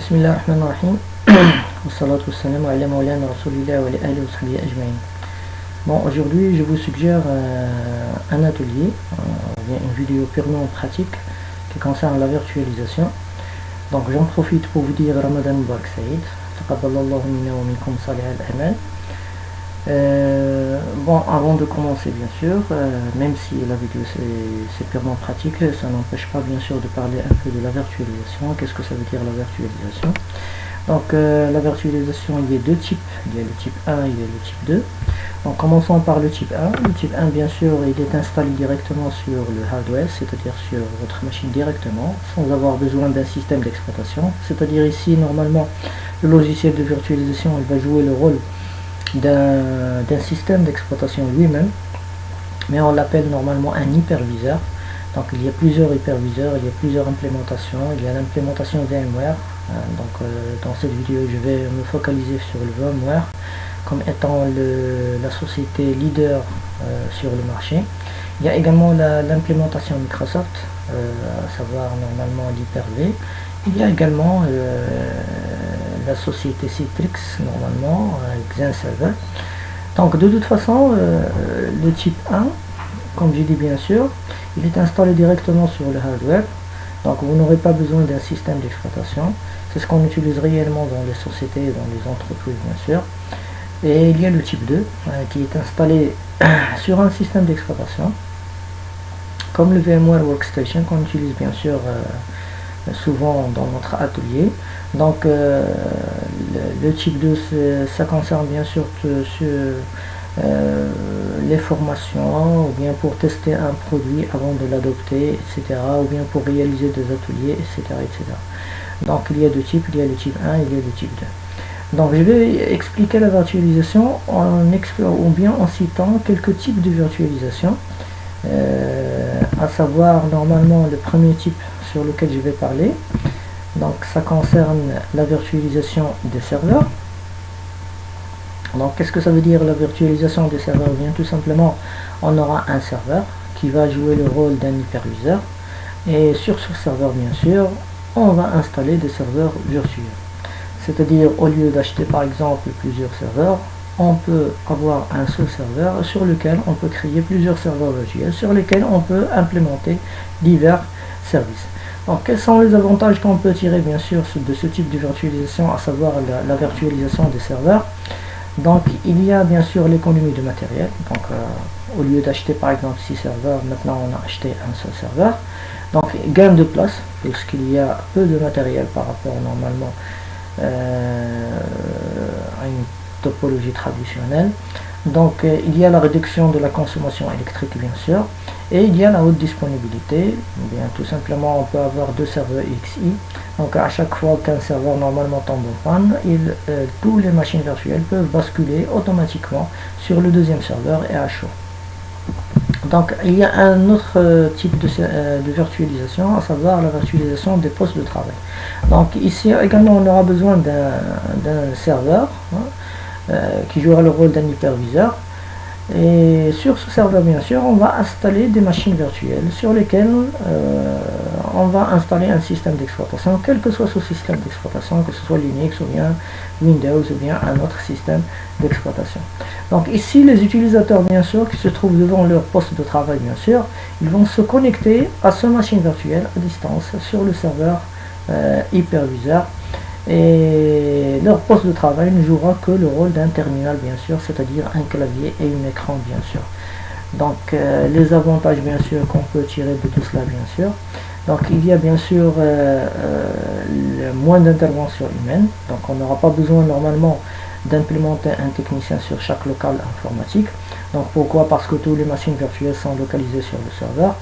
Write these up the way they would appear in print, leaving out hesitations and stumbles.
Bismillahirrahmanirrahim. Wassalatu wassalamu ala mawlana rasulillah wa ala alihi wa sahbihi ajma'in. Bon, aujourd'hui je vous suggère un atelier, une vidéo purement pratique qui concerne la virtualisation. Donc j'en profite pour vous dire Ramadan Mubarak Saïd. Taqabbalallahu minna wa minkum salih al-amal. Bon, avant de commencer bien sûr, même si la vidéo c'est purement pratique, ça n'empêche pas bien sûr de parler un peu de la virtualisation. Qu'est-ce que ça veut dire la virtualisation? Donc la virtualisation, il y a deux types, il y a le type 1 et il y a le type 2. Donc commençons par le type 1. Le type 1 bien sûr il est installé directement sur le hardware, c'est-à-dire sur votre machine directement, sans avoir besoin d'un système d'exploitation. C'est-à-dire ici normalement le logiciel de virtualisation il va jouer le rôle d'un système d'exploitation lui-même, mais on l'appelle normalement un hyperviseur. Donc il y a plusieurs hyperviseurs, il y a plusieurs implémentations, il y a l'implémentation VMware. Dans cette vidéo je vais me focaliser sur le VMware comme étant la société leader sur le marché. Il y a également l'implémentation Microsoft, à savoir normalement l'Hyper-V. Il y a également la société Citrix, normalement, XenServer. Donc de toute façon, le type 1, comme j'ai dit bien sûr, il est installé directement sur le hardware. Donc vous n'aurez pas besoin d'un système d'exploitation. C'est ce qu'on utilise réellement dans les sociétés et dans les entreprises bien sûr. Et il y a le type 2 qui est installé sur un système d'exploitation, comme le VMware Workstation qu'on utilise bien sûr souvent dans notre atelier. Donc le type 2 ça concerne bien sûr les formations, ou bien pour tester un produit avant de l'adopter, etc., ou bien pour réaliser des ateliers, etc., etc. Donc il y a deux types, il y a le type 1 et il y a le type 2. Donc je vais expliquer la virtualisation ou bien en citant quelques types de virtualisation, à savoir normalement le premier type sur lequel je vais parler. Donc ça concerne la virtualisation des serveurs. Donc qu'est-ce que ça veut dire la virtualisation des serveurs? Bien tout simplement on aura un serveur qui va jouer le rôle d'un hyperviseur, et sur ce serveur bien sûr on va installer des serveurs virtuels. C'est-à-dire au lieu d'acheter par exemple plusieurs serveurs, on peut avoir un seul serveur sur lequel on peut créer plusieurs serveurs virtuels sur lesquels on peut implémenter divers services. Donc quels sont les avantages qu'on peut tirer bien sûr de ce type de virtualisation, à savoir la virtualisation des serveurs? Donc il y a bien sûr l'économie de matériel. Donc au lieu d'acheter par exemple 6 serveurs, maintenant on a acheté un seul serveur. Donc gain de place, puisqu'il y a peu de matériel par rapport normalement à une topologie traditionnelle. Donc il y a la réduction de la consommation électrique bien sûr, et il y a la haute disponibilité. Bien tout simplement on peut avoir deux serveurs XI, donc à chaque fois qu'un serveur normalement tombe en panne, tous les machines virtuelles peuvent basculer automatiquement sur le deuxième serveur et à chaud. Donc il y a un autre type de virtualisation, à savoir la virtualisation des postes de travail. Donc ici également on aura besoin d'un serveur qui jouera le rôle d'un hyperviseur, et sur ce serveur bien sûr on va installer des machines virtuelles sur lesquelles on va installer un système d'exploitation, quel que soit ce système d'exploitation, que ce soit Linux ou bien Windows ou bien un autre système d'exploitation. Donc ici les utilisateurs bien sûr qui se trouvent devant leur poste de travail bien sûr, ils vont se connecter à ce machine virtuelle à distance sur le serveur hyperviseur, et leur poste de travail ne jouera que le rôle d'un terminal bien sûr, c'est-à-dire un clavier et un écran bien sûr. Donc les avantages bien sûr qu'on peut tirer de tout cela bien sûr, donc il y a bien sûr moins d'intervention humaine. Donc on n'aura pas besoin normalement d'implémenter un technicien sur chaque local informatique. Donc pourquoi? Parce que toutes les machines virtuelles sont localisées sur le serveur.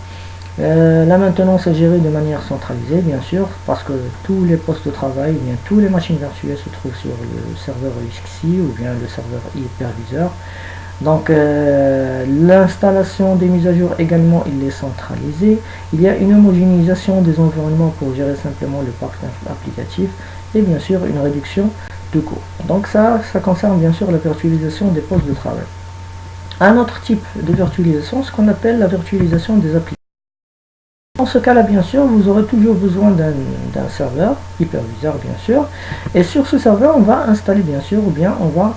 La maintenance est gérée de manière centralisée bien sûr, parce que tous les postes de travail, bien tous les machines virtuelles se trouvent sur le serveur XI ou bien le serveur hyperviseur. Donc l'installation des mises à jour également il est centralisé. Il y a une homogénéisation des environnements pour gérer simplement le parc applicatif, et bien sûr une réduction de coûts. Donc ça concerne bien sûr la virtualisation des postes de travail. Un autre type de virtualisation, ce qu'on appelle la virtualisation des applications. Dans ce cas-là, bien sûr, vous aurez toujours besoin d'un serveur, hyperviseur bien sûr, et sur ce serveur, on va installer bien sûr, ou bien on va,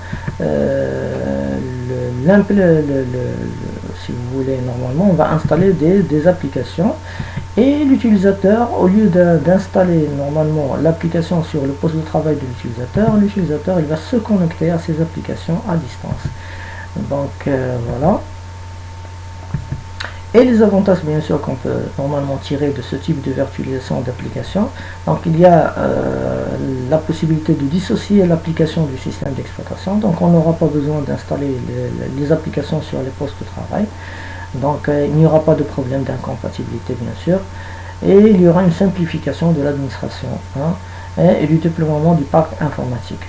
si vous voulez, normalement, on va installer des applications, et l'utilisateur, au lieu d'installer normalement l'application sur le poste de travail de l'utilisateur, il va se connecter à ces applications à distance. Donc voilà. Et les avantages bien sûr qu'on peut normalement tirer de ce type de virtualisation d'application. Donc il y a la possibilité de dissocier l'application du système d'exploitation. Donc on n'aura pas besoin d'installer les applications sur les postes de travail. Donc il n'y aura pas de problème d'incompatibilité bien sûr. Et il y aura une simplification de l'administration et du déploiement du parc informatique.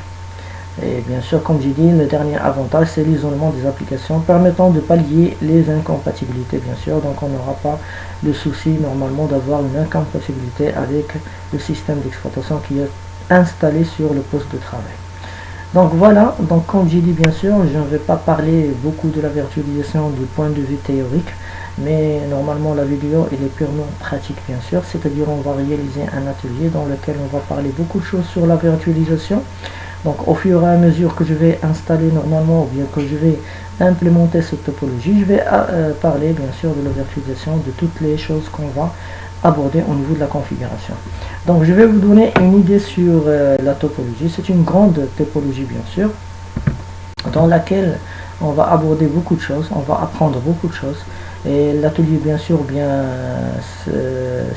Et bien sûr, comme j'ai dit, le dernier avantage, c'est l'isolement des applications permettant de pallier les incompatibilités, bien sûr. Donc, on n'aura pas le souci, normalement, d'avoir une incompatibilité avec le système d'exploitation qui est installé sur le poste de travail. Donc, voilà. Donc, comme j'ai dit, bien sûr, je ne vais pas parler beaucoup de la virtualisation du point de vue théorique. Mais normalement, la vidéo, elle est purement pratique, bien sûr. C'est-à-dire, on va réaliser un atelier dans lequel on va parler beaucoup de choses sur la virtualisation. Donc au fur et à mesure que je vais installer normalement ou bien que je vais implémenter cette topologie, je vais parler bien sûr de la virtualisation, de toutes les choses qu'on va aborder au niveau de la configuration. Donc je vais vous donner une idée sur la topologie. C'est une grande topologie bien sûr, dans laquelle on va aborder beaucoup de choses, on va apprendre beaucoup de choses. Et l'atelier bien sûr,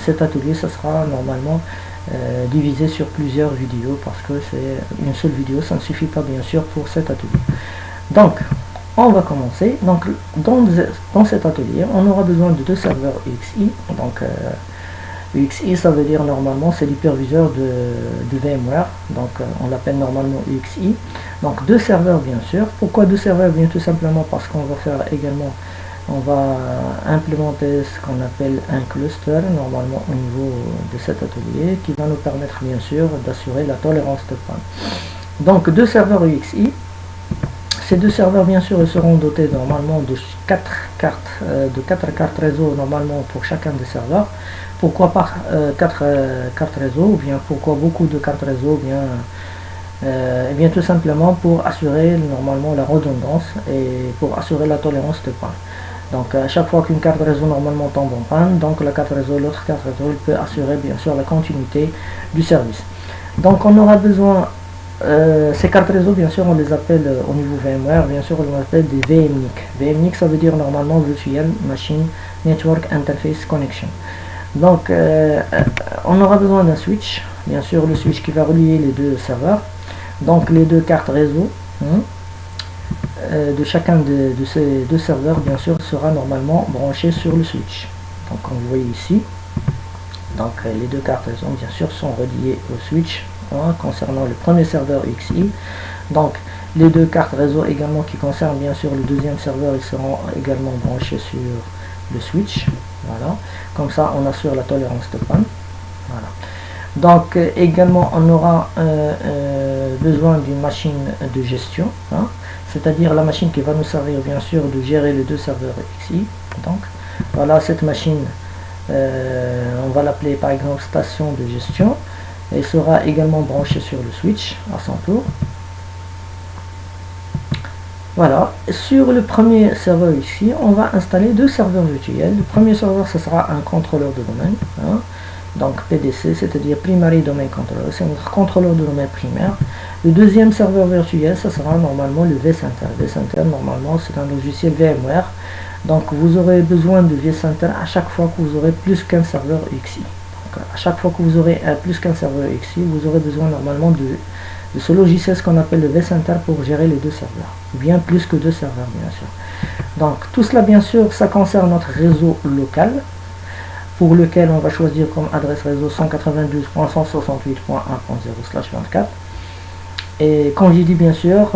cet atelier, ça sera normalement divisé sur plusieurs vidéos parce que c'est une seule vidéo, ça ne suffit pas bien sûr pour cet atelier. Donc on va commencer. Donc dans cet atelier, on aura besoin de deux serveurs UXI. Donc UXI, ça veut dire normalement c'est l'hyperviseur de VMware, donc on l'appelle normalement UXI. Donc deux serveurs bien sûr. Pourquoi deux serveurs? Bien tout simplement parce qu'on va faire également, on va implémenter ce qu'on appelle un cluster normalement au niveau de cet atelier qui va nous permettre bien sûr d'assurer la tolérance de panne. Donc deux serveurs UXI. Ces deux serveurs bien sûr ils seront dotés normalement de 4 cartes réseau normalement pour chacun des serveurs. Pourquoi pas 4 cartes réseau ou bien pourquoi beaucoup de cartes réseau? Et bien tout simplement pour assurer normalement la redondance et pour assurer la tolérance de panne. Donc à chaque fois qu'une carte réseau normalement tombe en panne, donc la carte réseau, l'autre carte réseau, il peut assurer bien sûr la continuité du service. Donc on aura besoin, ces cartes réseau bien sûr on les appelle au niveau VMware, bien sûr on les appelle des VMNIC. VMNIC ça veut dire normalement Virtual Machine Network Interface Connection. Donc on aura besoin d'un switch, bien sûr le switch qui va relier les deux serveurs. Donc les deux cartes réseau de chacun de ces deux serveurs bien sûr sera normalement branché sur le switch. Donc comme vous voyez ici, donc les deux cartes réseau bien sûr sont reliées au switch concernant le premier serveur UXI. Donc les deux cartes réseau également qui concernent bien sûr le deuxième serveur, ils seront également branchés sur le switch. Voilà, comme ça on assure la tolérance de panne. Voilà. Donc également on aura besoin d'une machine de gestion, c'est-à-dire la machine qui va nous servir bien sûr de gérer les deux serveurs UXI. Donc voilà, cette machine on va l'appeler par exemple station de gestion et sera également branchée sur le switch à son tour. Voilà, sur le premier serveur ici on va installer deux serveurs virtuels. Le premier serveur ce sera un contrôleur de domaine, donc PDC, c'est-à-dire Primary Domain Controller, c'est notre contrôleur de domaine primaire. Le deuxième serveur virtuel, ça sera normalement le vCenter. vCenter, normalement, c'est un logiciel VMware. Donc, vous aurez besoin de vCenter à chaque fois que vous aurez plus qu'un serveur UXI. Donc, à chaque fois que vous aurez plus qu'un serveur UXI, vous aurez besoin normalement de ce logiciel, ce qu'on appelle le vCenter, pour gérer les deux serveurs. Ou bien plus que deux serveurs, bien sûr. Donc, tout cela, bien sûr, ça concerne notre réseau local, pour lequel on va choisir comme adresse réseau 192.168.1.0/24. Et comme j'ai dit bien sûr,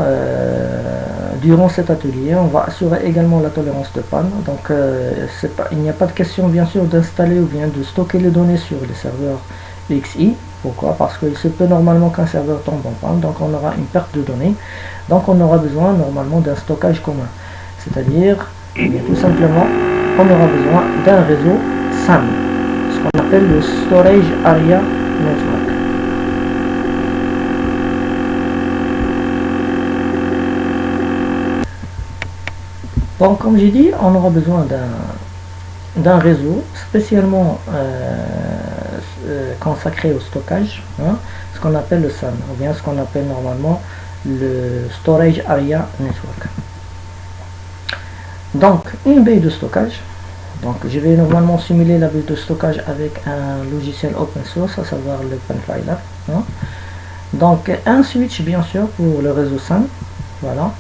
durant cet atelier, on va assurer également la tolérance de panne. Donc il n'y a pas de question bien sûr d'installer ou bien de stocker les données sur les serveurs UXI. Pourquoi? Parce qu'il se peut normalement qu'un serveur tombe en panne, donc on aura une perte de données. Donc on aura besoin normalement d'un stockage commun. C'est-à-dire, tout simplement, on aura besoin d'un réseau SAN, ce appelle le Storage Area Network. Bon, comme j'ai dit, on aura besoin d'un réseau spécialement consacré au stockage, hein, ce qu'on appelle le SAN, ou bien ce qu'on appelle normalement le Storage Area Network. Donc, une baie de stockage. Donc, je vais normalement simuler la baie de stockage avec un logiciel open source, à savoir le Penfiler. Hein. Donc, un switch, bien sûr, pour le réseau SAN. Voilà.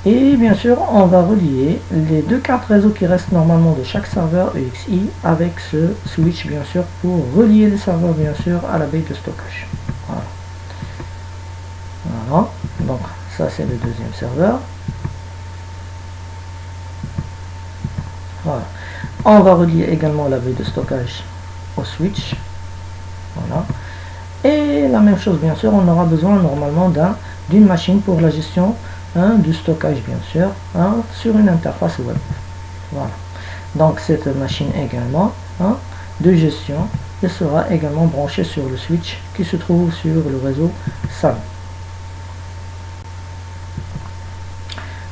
Et bien sûr, on va relier les deux cartes réseau qui restent normalement de chaque serveur EXI avec ce switch, bien sûr, pour relier les serveurs, bien sûr, à la baie de stockage. Voilà. Voilà. Donc, ça, c'est le deuxième serveur. Voilà. On va relier également la baie de stockage au switch. Voilà. Et la même chose, bien sûr, on aura besoin normalement d'une machine pour la gestion du stockage, bien sûr, sur une interface web. Voilà. Donc cette machine également de gestion, elle sera également branchée sur le switch qui se trouve sur le réseau SAN.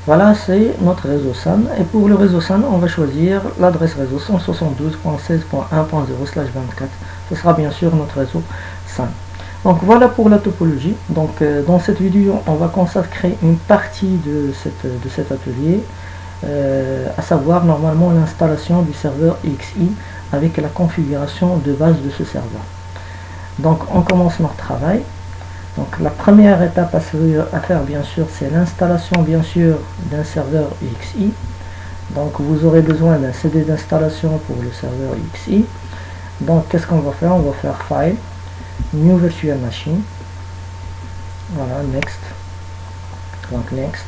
Voilà, c'est notre réseau SAN. Et pour le réseau SAN, on va choisir l'adresse réseau 172.16.1.0/24. Ce sera bien sûr notre réseau SAN. Donc voilà pour la topologie. Donc dans cette vidéo, on va consacrer une partie de cet atelier, à savoir normalement l'installation du serveur EXI avec la configuration de base de ce serveur. Donc on commence notre travail. Donc la première étape à faire bien sûr, c'est l'installation bien sûr d'un serveur EXI. Donc vous aurez besoin d'un CD d'installation pour le serveur EXI. Donc qu'est-ce qu'on va faire? On va faire File, New Virtual Machine. Voilà, Next. Donc Next.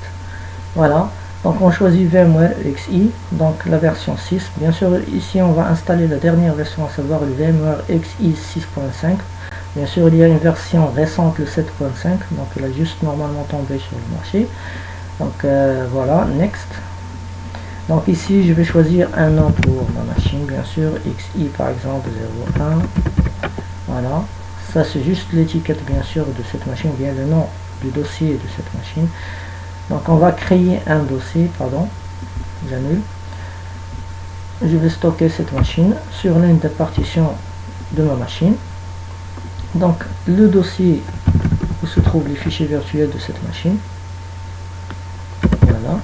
Voilà. Donc on choisit VMware EXI, donc la version 6. Bien sûr, ici on va installer la dernière version, à savoir le VMware EXI 6.5. Bien sûr, il y a une version récente, le 7.5, donc il a juste normalement tombé sur le marché. Donc voilà, Next. Donc ici, je vais choisir un nom pour ma machine, bien sûr, XI par exemple 01. Voilà, ça c'est juste l'étiquette bien sûr de cette machine, bien le nom du dossier de cette machine. Donc on va créer un dossier, pardon, j'annule. Je vais stocker cette machine sur l'une des partitions de ma machine. Donc le dossier où se trouvent les fichiers virtuels de cette machine. Voilà.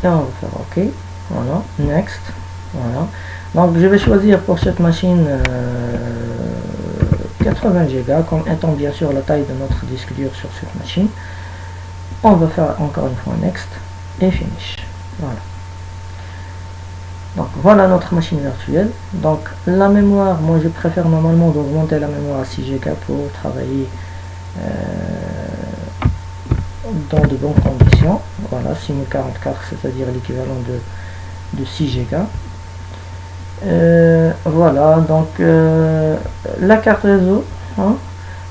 Et on va faire OK. Voilà. Next. Voilà. Donc je vais choisir pour cette machine 80 Go comme étant bien sûr la taille de notre disque dur sur cette machine. On va faire encore une fois Next et Finish. Voilà. Donc voilà notre machine virtuelle. Donc la mémoire, moi je préfère normalement d'augmenter la mémoire à 6 Go pour travailler dans de bonnes conditions. Voilà, 6044, c'est-à-dire l'équivalent de 6 Go. Voilà, donc la carte réseau,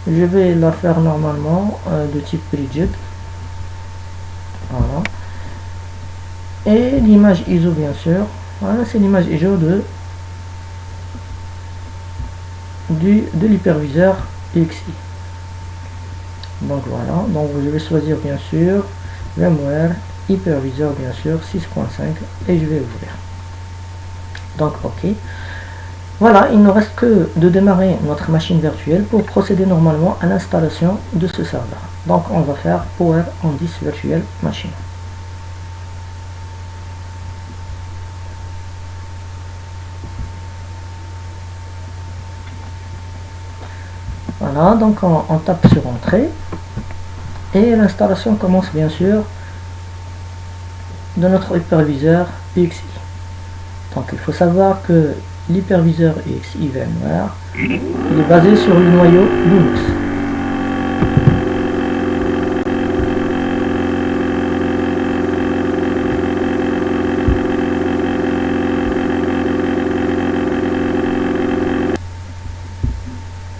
je vais la faire normalement de type rigid. Voilà. Et l'image ISO bien sûr. Voilà, c'est l'image ISO de l'hyperviseur EXI. Donc voilà, donc je vais choisir bien sûr VMware hyperviseur bien sûr 6.5 et je vais ouvrir. Donc OK. Voilà, il ne reste que de démarrer notre machine virtuelle pour procéder normalement à l'installation de ce serveur. Donc on va faire Power on this virtual machine. Voilà, donc on tape sur Entrée et l'installation commence bien sûr de notre hyperviseur EXI. Donc il faut savoir que l'hyperviseur EXI VMware il est basé sur le noyau Linux.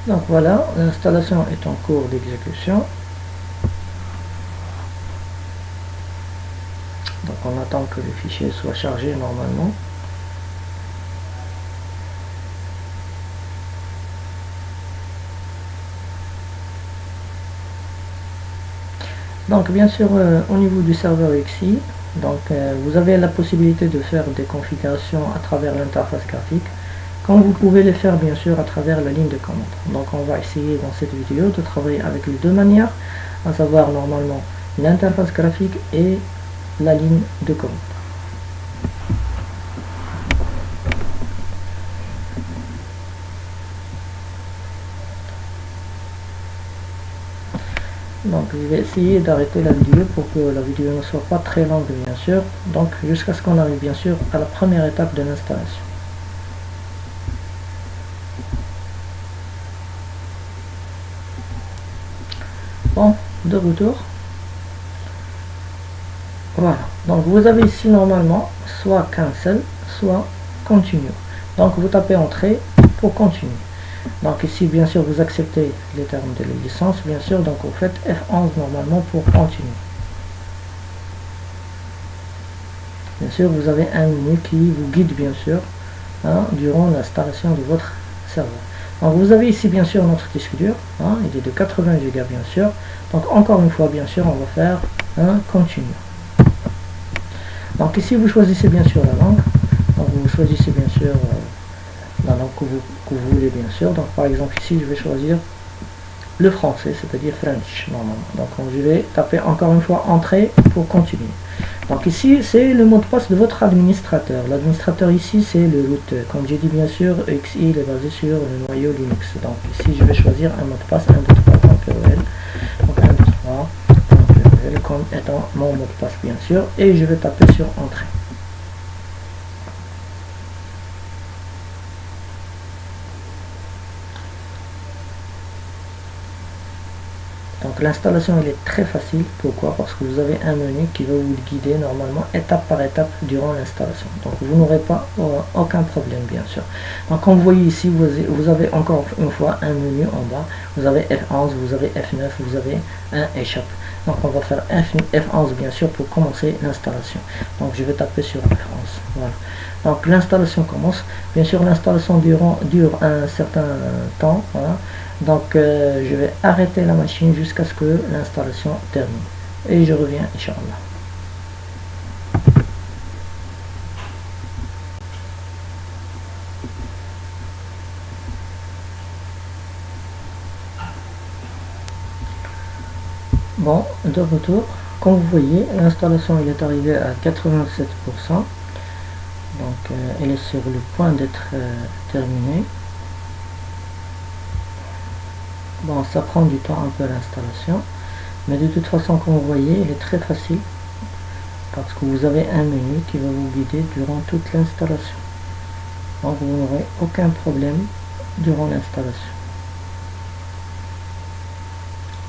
Donc voilà, l'installation est en cours d'exécution. Donc on attend que le fichier soit chargé normalement. Donc bien sûr, au niveau du serveur XI, donc, vous avez la possibilité de faire des configurations à travers l'interface graphique, comme vous pouvez les faire bien sûr à travers la ligne de commande. Donc on va essayer dans cette vidéo de travailler avec les deux manières, à savoir normalement l'interface graphique et la ligne de commande. Donc je vais essayer d'arrêter la vidéo pour que la vidéo ne soit pas très longue bien sûr, donc jusqu'à ce qu'on arrive bien sûr à la première étape de l'installation. Bon, de retour. Voilà, donc vous avez ici normalement soit cancel, soit continue. Donc vous tapez entrée pour continuer. Donc ici bien sûr vous acceptez les termes de la licence bien sûr, donc vous faites F11 normalement pour continuer. Bien sûr vous avez un menu qui vous guide bien sûr durant l'installation de votre serveur. Donc vous avez ici bien sûr notre disque dur, il est de 80 Go bien sûr. Donc encore une fois bien sûr on va faire continue. Donc ici vous choisissez bien sûr la langue, donc vous choisissez bien sûr la langue que vous voulez bien sûr. Donc par exemple ici je vais choisir le français, c'est-à-dire French normalement. Donc je vais taper encore une fois entrée pour continuer. Donc ici c'est le mot de passe de votre administrateur. L'administrateur ici c'est le root. Comme j'ai dit bien sûr, XI est basé sur le noyau Linux. Donc ici je vais choisir un mot de passe 123.pl. Donc 123.pl comme étant mon mot de passe bien sûr. Et je vais taper sur entrée. Donc l'installation elle est très facile. Pourquoi? Parce que vous avez un menu qui va vous guider normalement étape par étape durant l'installation. Donc vous n'aurez pas aucun problème bien sûr. Donc comme vous voyez ici, vous avez encore une fois un menu en bas. Vous avez F11, vous avez F9, vous avez un échappe. Donc on va faire F11 bien sûr pour commencer l'installation. Donc je vais taper sur F11. Voilà. Donc l'installation commence. Bien sûr l'installation dure un certain temps. Voilà. Donc je vais arrêter la machine jusqu'à ce que l'installation termine. Et je reviens, Inch'Allah. Bon, de retour. Comme vous voyez, l'installation est arrivée à 87%. Donc elle est sur le point d'être terminée. Bon, ça prend du temps un peu l'installation, mais de toute façon, comme vous voyez, elle est très facile parce que vous avez un menu qui va vous guider durant toute l'installation. Donc vous n'aurez aucun problème durant l'installation.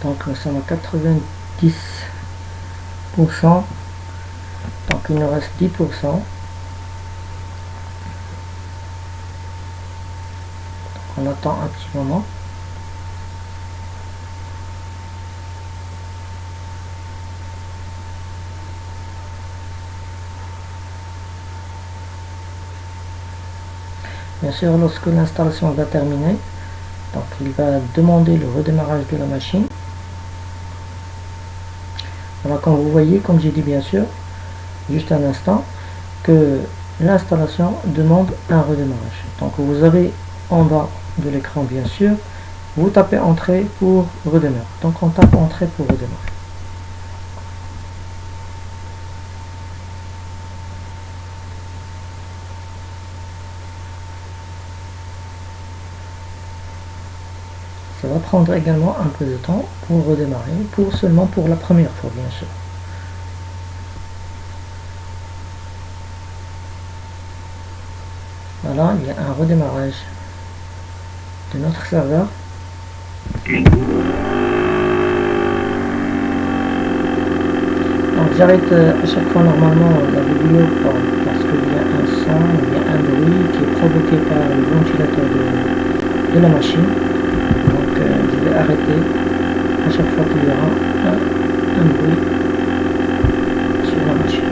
Donc nous sommes à 90%, donc il nous reste 10%. Donc, on attend un petit moment. Bien sûr, lorsque l'installation va terminer, donc il va demander le redémarrage de la machine. Alors comme vous voyez, comme j'ai dit bien sûr, juste un instant, que l'installation demande un redémarrage. Donc vous avez en bas de l'écran bien sûr, vous tapez entrée pour redémarrer. Donc on tape entrée pour redémarrer. Ça va prendre également un peu de temps pour redémarrer, seulement pour la première fois bien sûr. Voilà, il y a un redémarrage de notre serveur. Donc j'arrête à chaque fois normalement la vidéo parce qu'il y a un son, il y a un bruit qui est provoqué par le ventilateur de la machine. Donc je vais arrêter à chaque fois qu'il y aura un bruit sur la machine.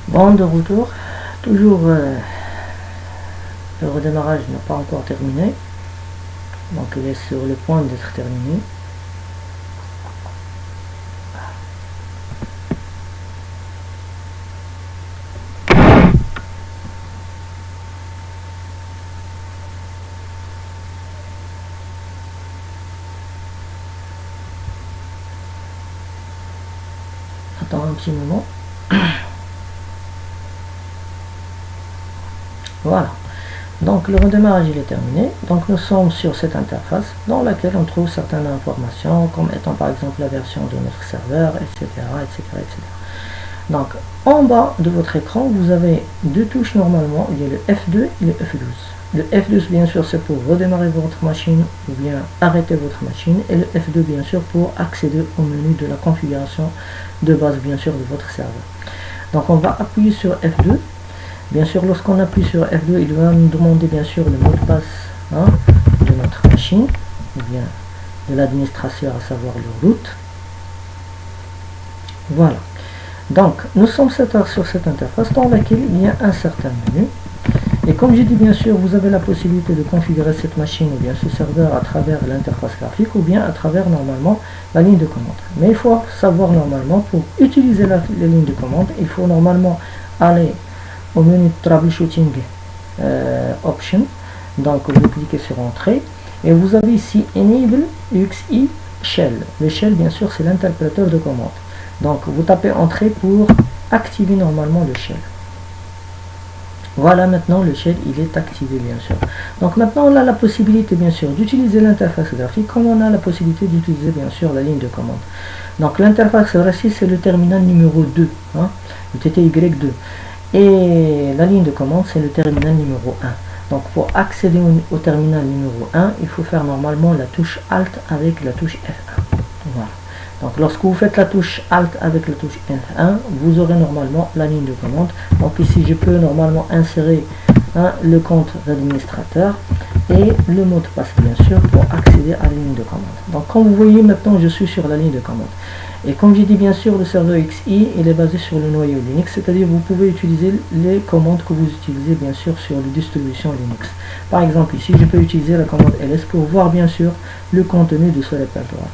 Bon, de retour, toujours le redémarrage n'est pas encore terminé. donc il est sur le point d'être terminé. Attends un petit moment. Voilà. Donc le redémarrage il est terminé. Donc nous sommes sur cette interface dans laquelle on trouve certaines informations comme étant par exemple la version de notre serveur, etc. etc., etc. Donc en bas de votre écran vous avez deux touches normalement, il y a le F2 et le F12. Le F12 bien sûr c'est pour redémarrer votre machine ou bien arrêter votre machine, et le F2 bien sûr pour accéder au menu de la configuration de base bien sûr de votre serveur. Donc on va appuyer sur F2. Bien sûr, lorsqu'on appuie sur F2, il va nous demander bien sûr le mot de passe de notre machine, ou bien de l'administrateur, à savoir le root. Voilà. Donc, nous sommes sur cette interface dans laquelle il y a un certain menu. Et comme j'ai dit, bien sûr, vous avez la possibilité de configurer cette machine ou bien ce serveur à travers l'interface graphique ou bien à travers normalement la ligne de commande. Mais il faut savoir normalement, pour utiliser la ligne de commande, il faut normalement aller au menu troubleshooting option, donc vous cliquez sur entrée et vous avez ici enable UXI shell. Le shell bien sûr c'est l'interpréteur de commande, donc vous tapez entrée pour activer normalement le shell. Voilà, maintenant le shell il est activé bien sûr. Donc maintenant on a la possibilité bien sûr d'utiliser l'interface graphique comme on a la possibilité d'utiliser bien sûr la ligne de commande. Donc l'interface graphique c'est le terminal numéro 2, le TTY2. Et la ligne de commande, c'est le terminal numéro 1. Donc pour accéder au terminal numéro 1, il faut faire normalement la touche Alt avec la touche F1. Voilà. Donc lorsque vous faites la touche Alt avec la touche F1, vous aurez normalement la ligne de commande. Donc ici, je peux normalement insérer le compte d'administrateur et le mot de passe bien sûr pour accéder à la ligne de commande. Donc comme vous voyez maintenant, je suis sur la ligne de commande. Et comme j'ai dit bien sûr, le serveur XI il est basé sur le noyau Linux, c'est-à-dire vous pouvez utiliser les commandes que vous utilisez bien sûr sur les distributions Linux. Par exemple ici je peux utiliser la commande ls pour voir bien sûr le contenu de ce répertoire.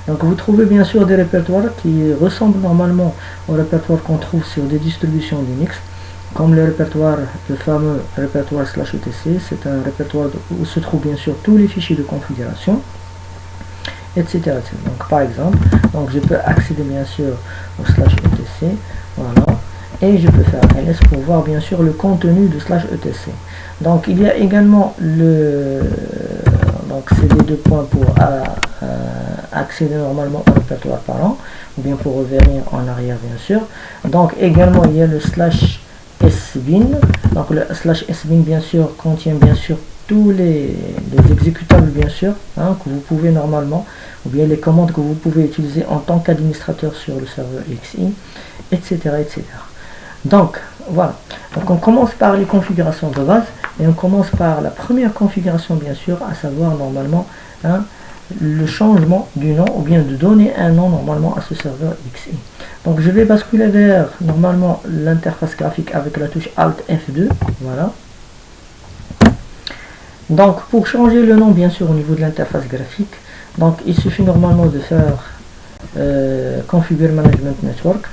Donc vous trouvez bien sûr des répertoires qui ressemblent normalement au répertoire qu'on trouve sur des distributions Linux, comme le répertoire, le fameux répertoire /etc. C'est un répertoire où se trouvent bien sûr tous les fichiers de configuration, etc. Donc par exemple, donc je peux accéder bien sûr au /etc, voilà, et je peux faire ls pour voir bien sûr le contenu de /etc. Donc il y a également le, donc c'est les deux points pour accéder normalement au répertoire parlant, ou bien pour revenir en arrière bien sûr. Donc également il y a le /sbin, donc le /sbin bien sûr contient bien sûr tous les exécutables bien sûr que vous pouvez normalement, ou bien les commandes que vous pouvez utiliser en tant qu'administrateur sur le serveur XI, etc., etc. Donc voilà, donc on commence par les configurations de base et on commence par la première configuration bien sûr, à savoir normalement le changement du nom, ou bien de donner un nom normalement à ce serveur XI. Donc je vais basculer vers normalement l'interface graphique avec la touche Alt F2, voilà. Donc pour changer le nom bien sûr au niveau de l'interface graphique, donc il suffit normalement de faire Configure Management Network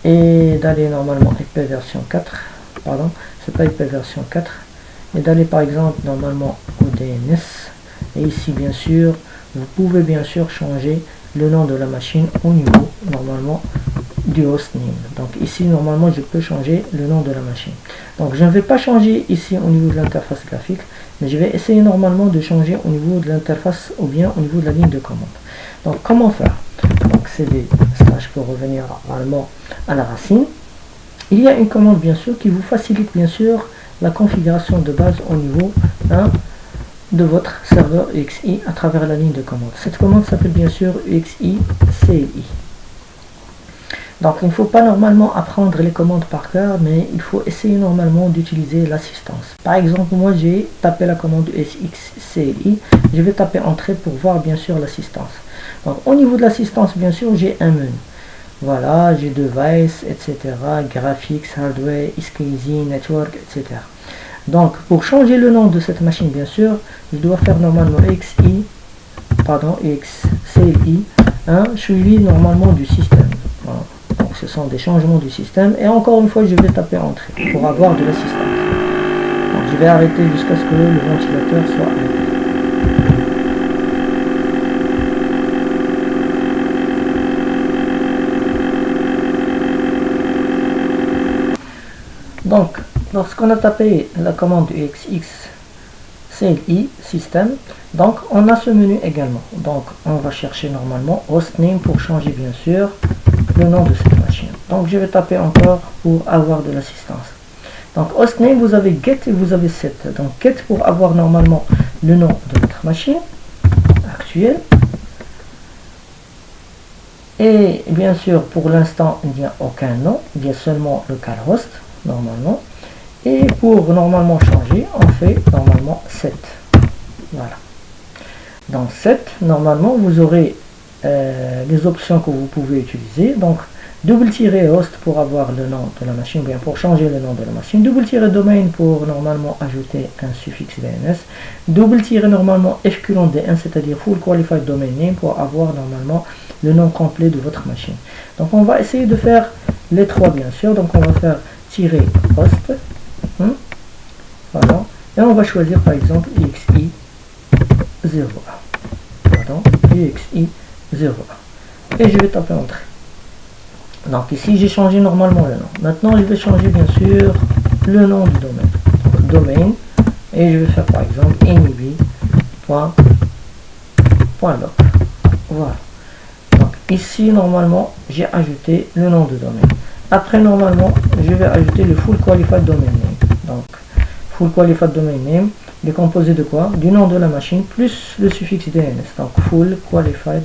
et d'aller normalement IP version 4, pardon, c'est pas IP version 4, et d'aller par exemple normalement au DNS, et ici bien sûr vous pouvez bien sûr changer le nom de la machine au niveau normalement du hostname. Donc ici normalement je peux changer le nom de la machine. Donc je ne vais pas changer ici au niveau de l'interface graphique, mais je vais essayer normalement de changer au niveau de l'interface ou bien au niveau de la ligne de commande. Donc comment faire? Donc cd / pour revenir normalement à la racine. Il y a une commande bien sûr qui vous facilite bien sûr la configuration de base au niveau de votre serveur UXI à travers la ligne de commande. Cette commande s'appelle bien sûr UXI CLI. Donc il ne faut pas normalement apprendre les commandes par cœur, mais il faut essayer normalement d'utiliser l'assistance. Par exemple, moi j'ai tapé la commande UXI, je vais taper entrée pour voir bien sûr l'assistance. Donc au niveau de l'assistance, bien sûr, j'ai un menu. Voilà, j'ai device, etc., graphics, hardware, SCSI, network, etc. Donc pour changer le nom de cette machine, bien sûr, je dois faire normalement xcli, suivi normalement du système. Voilà. Donc ce sont des changements du système, et encore une fois je vais taper entrée pour avoir de l'assistance. Donc je vais arrêter jusqu'à ce que le ventilateur soit arrêté. Donc, lorsqu'on a tapé la commande xxcli système, donc on a ce menu également. Donc, on va chercher normalement hostname pour changer bien sûr le nom de cette machine. Donc, je vais taper encore pour avoir de l'assistance. Donc, hostname, vous avez get et vous avez set. Donc, get pour avoir normalement le nom de votre machine actuelle. Et bien sûr, pour l'instant, il n'y a aucun nom, il y a seulement localhost normalement. Et pour normalement changer, on fait normalement set. Voilà. Dans set, normalement, vous aurez les options que vous pouvez utiliser. Donc, double-host pour avoir le nom de la machine, bien pour changer le nom de la machine. Double-domain pour normalement ajouter un suffixe DNS. Double- normalement FQLDN, c'est-à-dire Full Qualified Domain Name pour avoir normalement le nom complet de votre machine. Donc, on va essayer de faire les trois, bien sûr. Donc, on va faire -host. Voilà. Et on va choisir par exemple xi01. Pardon, xi01. Et je vais taper entrée. Donc ici j'ai changé normalement le nom. Maintenant je vais changer bien sûr le nom du domaine. Donc, domaine. Et je vais faire par exemple inib.loc. Voilà. Donc ici normalement j'ai ajouté le nom de domaine. Après normalement je vais ajouter le full qualified domain name. Donc full qualified domain name est composé de quoi? Du nom de la machine plus le suffixe DNS. Donc full qualified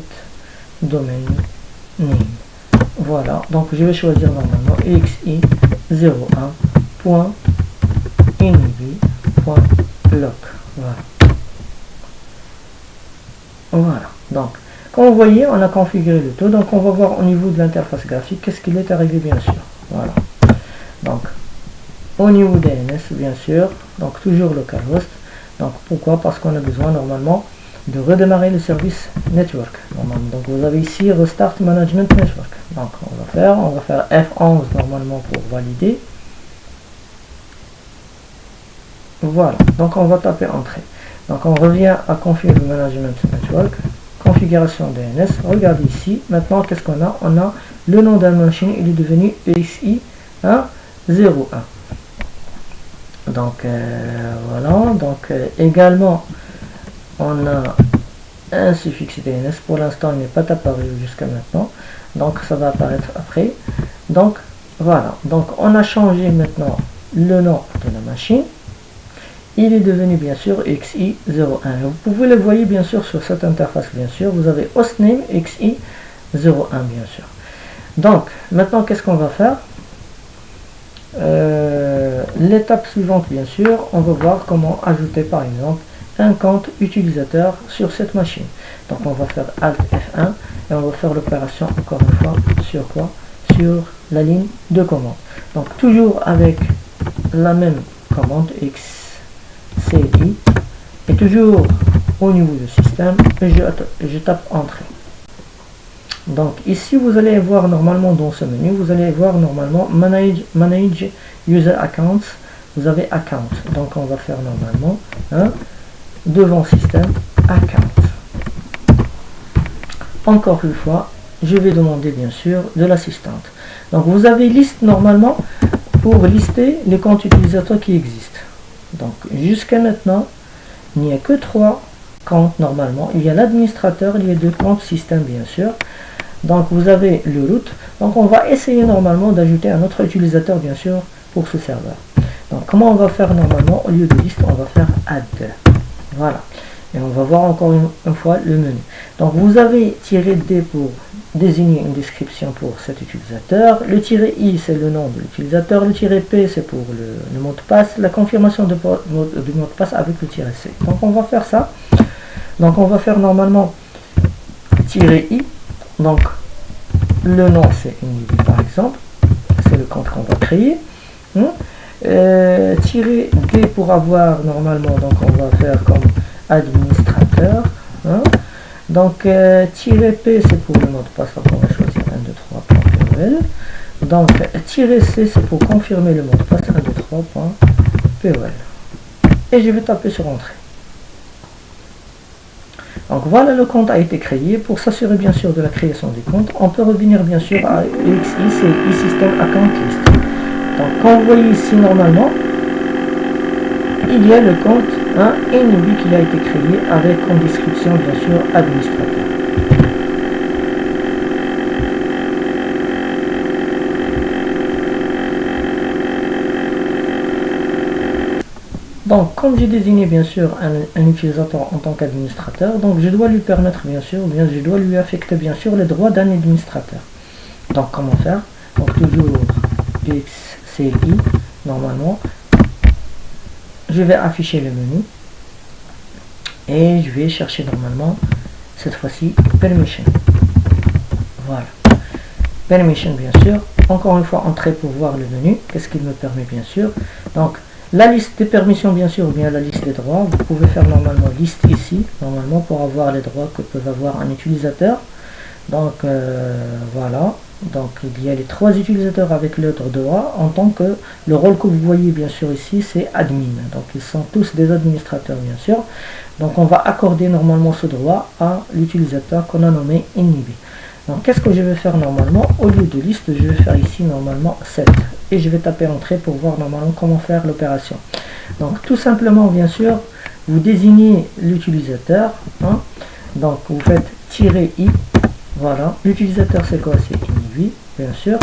domain name. Voilà, donc je vais choisir normalement xi01.inib.loc. Voilà. Voilà, donc comme vous voyez, on a configuré le tout. Donc on va voir au niveau de l'interface graphique qu'est-ce qu'il est arrivé, bien sûr. Voilà. Donc au niveau DNS, bien sûr, donc toujours localhost. Donc pourquoi? Parce qu'on a besoin normalement de redémarrer le service network. Normalement. Donc vous avez ici Restart Management Network. Donc on va faire F11 normalement pour valider. Voilà, donc on va taper entrée. Donc on revient à Config Management Network, configuration DNS. Regardez ici, maintenant qu'est-ce qu'on a? On a le nom de la machine, il est devenu xi01. Donc voilà, donc également on a un suffixe DNS. Pour l'instant il n'est pas apparu jusqu'à maintenant, donc ça va apparaître après. Donc voilà, donc on a changé maintenant le nom de la machine. Il est devenu bien sûr xi01. Vous pouvez le voir bien sûr sur cette interface, bien sûr. Vous avez hostname xi01 bien sûr. Donc maintenant qu'est-ce qu'on va faire? L'étape suivante, bien sûr, on va voir comment ajouter par exemple un compte utilisateur sur cette machine. Donc on va faire Alt F1 et on va faire l'opération encore une fois sur quoi? Sur la ligne de commande. Donc toujours avec la même commande xcli et toujours au niveau du système, je tape entrée. Donc ici vous allez voir normalement dans ce menu, vous allez voir normalement manage user accounts. Vous avez account, donc on va faire normalement devant système account. Encore une fois, je vais demander bien sûr de l'assistante. Donc vous avez liste normalement pour lister les comptes utilisateurs qui existent. Donc jusqu'à maintenant, il n'y a que 3 comptes normalement. Il y a l'administrateur, il y a 2 comptes système bien sûr. Donc vous avez le root. Donc on va essayer normalement d'ajouter un autre utilisateur bien sûr pour ce serveur. Donc comment on va faire normalement? Au lieu de liste, on va faire add. Voilà. Et on va voir encore une fois le menu. Donc vous avez -D pour désigner une description pour cet utilisateur. Le -I c'est le nom de l'utilisateur. Le -P c'est pour le mot de passe. La confirmation du mot de passe avec le -C. Donc on va faire ça. Donc on va faire normalement -I. Donc le nom c'est une par exemple. C'est le compte qu'on va créer. tirer D pour avoir normalement, donc on va faire comme administrateur. Hein. Donc tirer P c'est pour le mot de passe, donc on va choisir 1, 2, 3.POL. Donc tirer C c'est pour confirmer le mot de passe, 1, 2, 3.POL. Et je vais taper sur Entrée. Donc voilà, le compte a été créé. Pour s'assurer bien sûr de la création des comptes, on peut revenir bien sûr à EXI, c'est eSystem Account List. Donc comme vous voyez ici normalement, il y a le compte NB qui a été créé avec comme description bien sûr administrateur. Donc, comme j'ai désigné bien sûr un utilisateur en tant qu'administrateur, donc je dois lui permettre bien sûr, je dois lui affecter bien sûr les droits d'un administrateur. Donc, comment faire? Donc, toujours XCI, normalement, je vais afficher le menu et je vais chercher normalement, cette fois-ci, Permission. Voilà. Permission, bien sûr. Encore une fois, entrer pour voir le menu. Qu'est-ce qu'il me permet, bien sûr? Donc, la liste des permissions, bien sûr, ou bien la liste des droits. Vous pouvez faire normalement liste ici, normalement, pour avoir les droits que peut avoir un utilisateur. Donc, voilà. Donc, il y a les 3 utilisateurs avec leurs droits, en tant que le rôle que vous voyez, bien sûr, ici, c'est admin. Donc, ils sont tous des administrateurs, bien sûr. Donc, on va accorder normalement ce droit à l'utilisateur qu'on a nommé NIB. Donc, qu'est-ce que je vais faire normalement? Au lieu de liste, je vais faire ici normalement 7. Et je vais taper entrée pour voir normalement comment faire l'opération. Donc, tout simplement, bien sûr, vous désignez l'utilisateur. Hein. Donc, vous faites "-i". Voilà. L'utilisateur, c'est quoi? C'est NIB, bien sûr.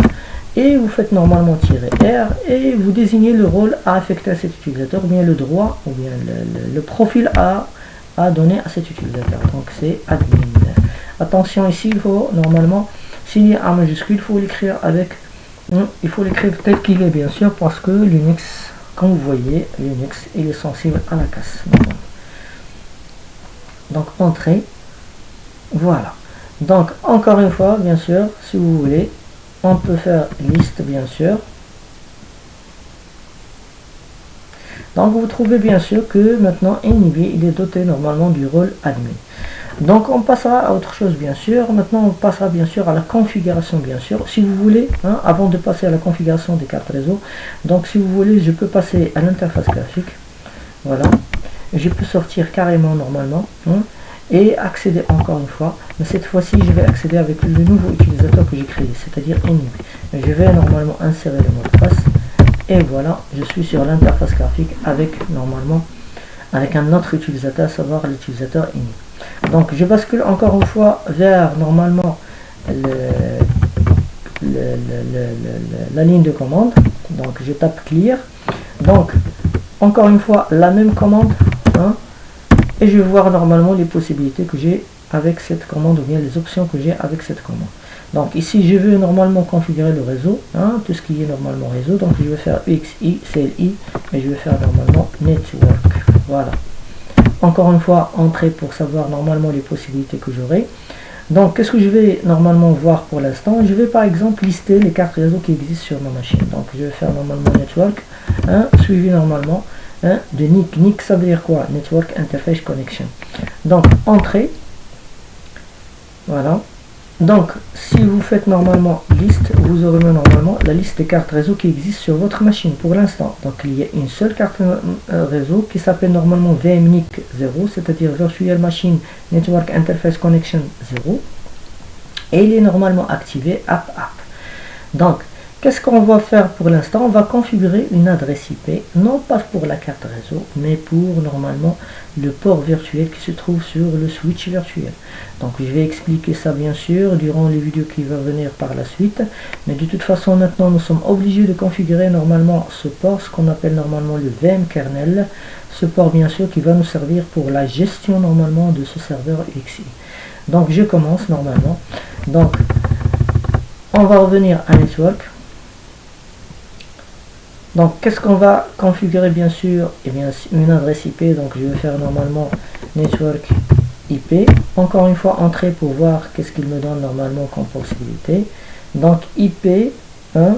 Et vous faites normalement "-r". Et vous désignez le rôle à affecter à cet utilisateur, ou bien le droit, ou bien le profil à donner à cet utilisateur. Donc, c'est admin. Attention ici, il faut normalement, s'il y a un majuscule, il faut l'écrire avec, il faut l'écrire tel qu'il est bien sûr, parce que Linux, comme vous voyez, Linux il est sensible à la casse. Donc entrée, voilà. Donc encore une fois, bien sûr, si vous voulez, on peut faire liste bien sûr. Donc vous trouvez bien sûr que maintenant NIB il est doté normalement du rôle admin. Donc on passera à autre chose bien sûr. Maintenant on passera bien sûr à la configuration bien sûr. Si vous voulez, avant de passer à la configuration des cartes réseau, donc si vous voulez, je peux passer à l'interface graphique. Voilà. Je peux sortir carrément normalement et accéder encore une fois. Mais cette fois-ci, je vais accéder avec le nouveau utilisateur que j'ai créé, c'est-à-dire NIB. Je vais normalement insérer le mot de passe. Et voilà, je suis sur l'interface graphique avec normalement avec un autre utilisateur, à savoir l'utilisateur NIB. Donc je bascule encore une fois vers normalement la ligne de commande. Donc je tape clear. Donc encore une fois la même commande et je vais voir normalement les possibilités que j'ai avec cette commande, ou bien les options que j'ai avec cette commande. Donc ici je veux normalement configurer le réseau, tout ce qui est normalement réseau. Donc je vais faire EXI, CLI et je vais faire normalement network. Voilà. Encore une fois, entrer pour savoir normalement les possibilités que j'aurai. Donc, qu'est-ce que je vais normalement voir pour l'instant? Je vais par exemple lister les cartes réseau qui existent sur ma machine. Donc, je vais faire normalement network, suivi normalement de NIC. NIC, ça veut dire quoi? Network Interface Connection. Donc, entrée. Voilà. Donc, si vous faites normalement liste, vous aurez normalement la liste des cartes réseau qui existent sur votre machine pour l'instant. Donc, il y a une seule carte réseau qui s'appelle normalement VMNIC 0, c'est-à-dire Virtual Machine Network Interface Connection 0. Et il est normalement activé App. Donc, qu'est-ce qu'on va faire pour l'instant? On va configurer une adresse IP, non pas pour la carte réseau, mais pour normalement le port virtuel qui se trouve sur le switch virtuel. Donc je vais expliquer ça bien sûr durant les vidéos qui vont venir par la suite, mais de toute façon maintenant nous sommes obligés de configurer normalement ce port, ce qu'on appelle normalement le VM kernel, ce port bien sûr qui va nous servir pour la gestion normalement de ce serveur EXI. Donc je commence normalement. Donc on va revenir à network. Donc qu'est-ce qu'on va configurer bien sûr? Eh bien une adresse IP, donc je vais faire normalement network IP. Encore une fois entrer pour voir qu'est-ce qu'il me donne normalement comme possibilité. Donc IP 1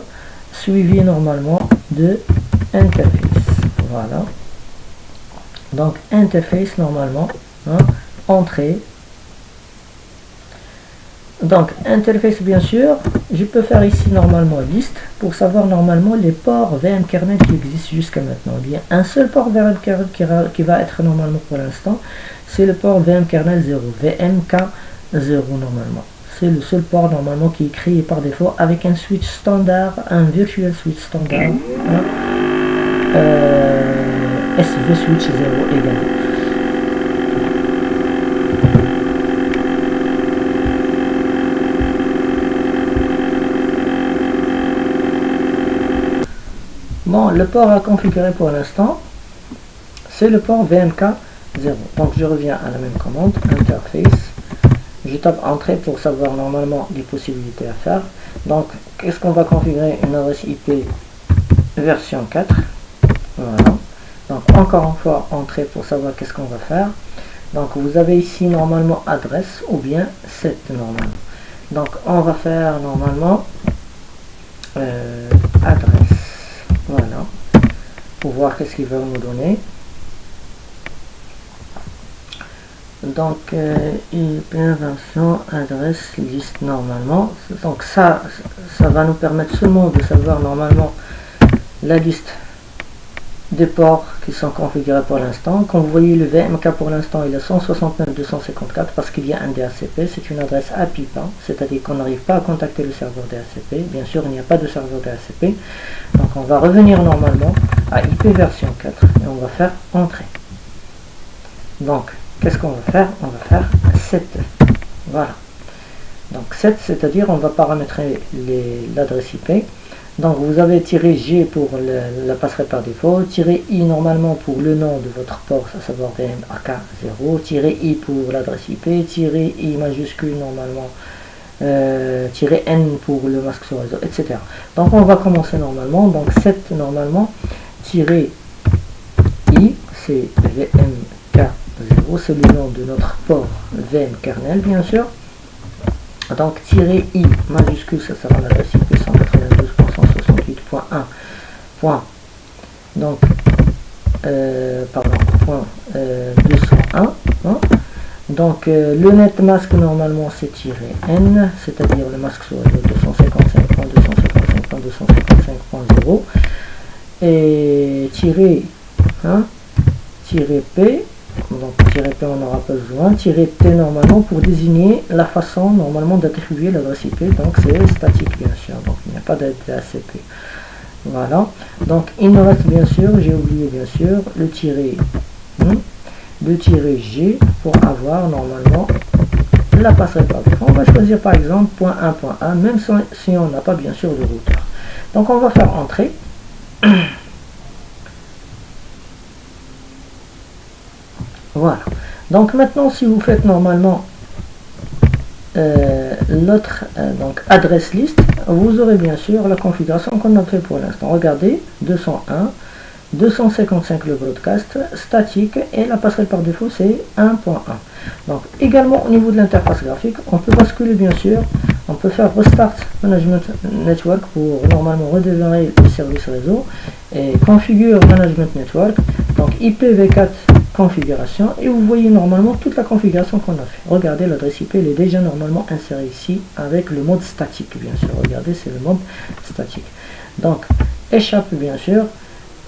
suivi normalement de interface. Voilà. Donc interface normalement, hein, entrée. Donc interface bien sûr, je peux faire ici normalement liste pour savoir normalement les ports VM kernel qui existent jusqu'à maintenant. Il y a un seul port VM kernel qui va être normalement pour l'instant, c'est le port VM kernel 0, VMK0 normalement. C'est le seul port normalement qui est créé par défaut avec un switch standard, un virtual switch standard, hein, SV switch 0 également. Bon, le port à configurer pour l'instant, c'est le port VMK0. Donc je reviens à la même commande, interface. Je tape entrée pour savoir normalement les possibilités à faire. Donc, qu'est-ce qu'on va configurer? Une adresse IP version 4. Voilà. Donc, encore une fois, entrée pour savoir qu'est-ce qu'on va faire. Donc, vous avez ici normalement adresse ou bien set normalement. Donc, on va faire normalement adresse. Voilà. Pour voir qu'est-ce qu'il va nous donner. Donc IP version adresse liste normalement. Donc ça va nous permettre seulement de savoir normalement la liste des ports qui sont configurés pour l'instant. Comme vous voyez, le VMK pour l'instant il est 169.254 parce qu'il y a un DHCP. C'est une adresse API PAN, c'est-à-dire qu'on n'arrive pas à contacter le serveur DHCP. Bien sûr, il n'y a pas de serveur DHCP. Donc on va revenir normalement à IP version 4 et on va faire entrée. Donc qu'est-ce qu'on va faire? On va faire set. Voilà. Donc set, c'est-à-dire on va paramétrer l'adresse IP. Donc vous avez "-g" pour la passerelle par défaut, "-i" normalement pour le nom de votre port, à savoir VMK0, "-i" pour l'adresse IP, "-i" majuscule normalement, "-n" pour le masque sur réseau, etc. Donc on va commencer normalement. Donc set normalement, "-i" c'est VMK0, c'est le nom de notre port VM kernel bien sûr. Donc "-i" majuscule, ça sera l'adresse IP 192.168.1. Donc point 201. Hein. Donc le net masque normalement c'est "-n", c'est-à-dire le masque sur réseau 255.255.255.0 et "-p", donc "-p" on n'aura pas besoin, "-t" normalement pour désigner la façon normalement d'attribuer l'adresse IP, donc c'est statique bien sûr, donc il n'y a pas d'ACP. Voilà, donc il nous reste bien sûr, j'ai oublié bien sûr, le "-g" pour avoir normalement la passerelle par défaut. On va choisir par exemple .1.1, même si on n'a pas bien sûr de routeur. Donc on va faire entrée. Voilà. Donc maintenant, si vous faites normalement l'autre donc adresse liste, vous aurez bien sûr la configuration qu'on a fait pour l'instant. Regardez, 201, 255 le broadcast, statique, et la passerelle par défaut c'est 1.1. Donc également au niveau de l'interface graphique, on peut basculer bien sûr, on peut faire Restart Management Network pour normalement redémarrer le service réseau, et Configure Management Network, donc IPv4 configuration, et vous voyez normalement toute la configuration qu'on a fait. Regardez, l'adresse IP elle est déjà normalement insérée ici avec le mode statique bien sûr. Regardez, c'est le mode statique. Donc échappe bien sûr,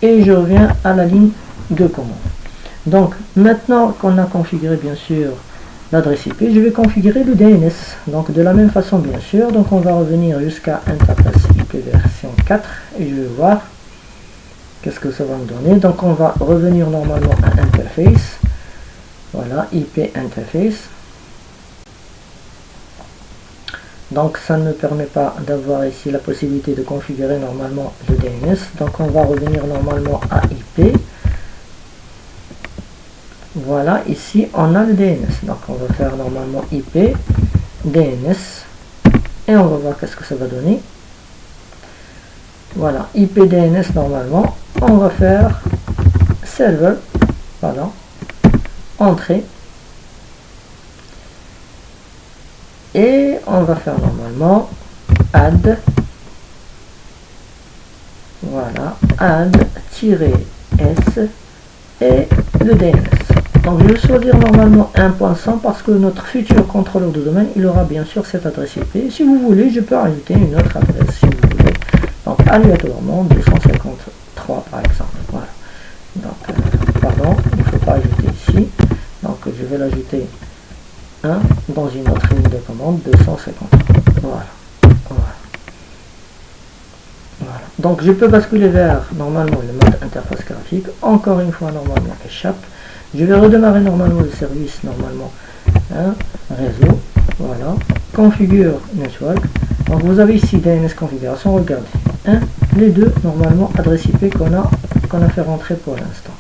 et je reviens à la ligne de commande. Donc maintenant qu'on a configuré bien sûr l'adresse IP, je vais configurer le DNS. Donc de la même façon bien sûr, donc on va revenir jusqu'à interface IP version 4 et je vais voir qu'est-ce que ça va me donner. Donc on va revenir normalement à interface. Voilà, IP interface. Donc ça ne permet pas d'avoir ici la possibilité de configurer normalement le DNS. Donc on va revenir normalement à IP. Voilà, ici on a le DNS. Donc on va faire normalement IP DNS et on va voir qu'est-ce que ça va donner. Voilà, IP DNS normalement. On va faire serveur, voilà, entrée, et on va faire normalement add, voilà, add-n DS et le DNS. Donc je vais choisir normalement 1.100 parce que notre futur contrôleur de domaine, il aura bien sûr cette adresse IP. Si vous voulez, je peux ajouter une autre adresse si vous voulez. Donc aléatoirement 253 par exemple. Voilà. Donc pardon, il ne faut pas ajouter ici. Donc je vais l'ajouter dans une autre ligne de commande 253. Voilà. Donc je peux basculer vers normalement le mode interface graphique. Encore une fois normalement échappe. Je vais redémarrer normalement le service normalement réseau. Voilà. Configure network. Donc vous avez ici DNS configuration. Regardez. Les deux normalement adresse IP qu'on a fait rentrer pour l'instant.